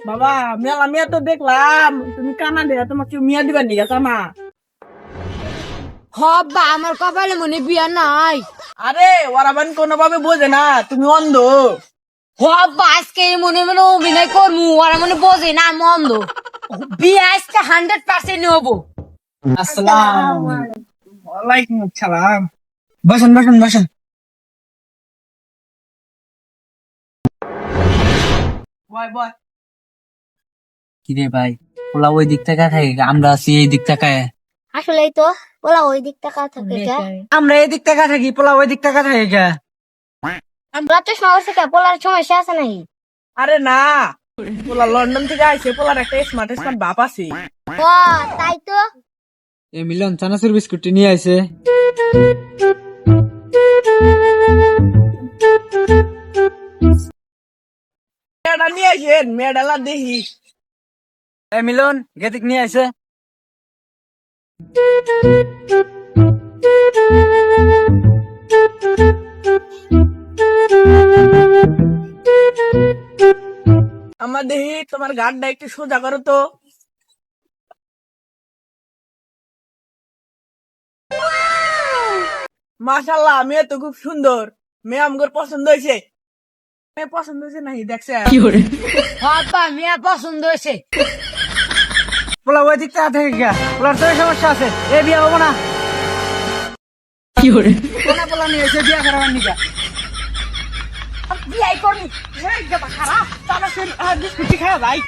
বাবা মেলা মেয়ে তো দেখলাম তুমি কানা দেয়া তোমাকে মিয়া দিবার নিগা কানা। হব্বা আমার কপালে মনে বিয়া নাই। আরে ওরা বান কোনোভাবে বোঝে না তুমি অন্ধ। হব্বা আজকে মনে মনে অভিনয় করমু, ওরা মনে বোঝে না আমি অন্ধ। বিয়া আজকে 100% হবো। আসসালাম ওয়ালাইকুম আসসালাম। বসেন বসেন বসেন। বয় বয়। কিরে ভাই, পোলা ওই দিক থেকে থাকে, আমরা আছি এই দিক থেকে। আসলেই তো বলা ওই দিক টাকা থাকে কে? আমরা এই দিক থেকে থাকি, পোলা ওই দিক থেকে থাকে কে? আমরা তো সমস্যা কে বলার সমস্যা আছে নাকি? আরে না পোলা লন্ডন থেকে আইছে, পোলার একটা স্মার্ট স্মার্ট বাপ আছে। ও তাই তো। এই মিলন চানাচুর বিস্কুটটি নিয়ে আইছে। মেয়েটা নিয়ে আসেন, মেয়েডালা দেখি। এই মিলন গেতিক নিয়ে আইছে। আমার দেখি তোমার গানটা একটু সোজা করো তো। মাশাআল্লাহ মেয়ে তো খুব সুন্দর। মেয়ে আমগর পছন্দ হয়েছে। মেয়ে পছন্দ হয়েছে নাকি দেখছে? হব্বা মেয়া পছন্দ হয়েছে। পোলা ওই দিক থেকে থাকে কে? পোলার তো সমস্যা আছে, এ বিয়া হবো না। কোনা পোলা নিয়ে এসে বিয়া করাবার নিকা। বিয়াই করবি খারাপ তাহলে বিস্কুটি খাওয়া ভাই।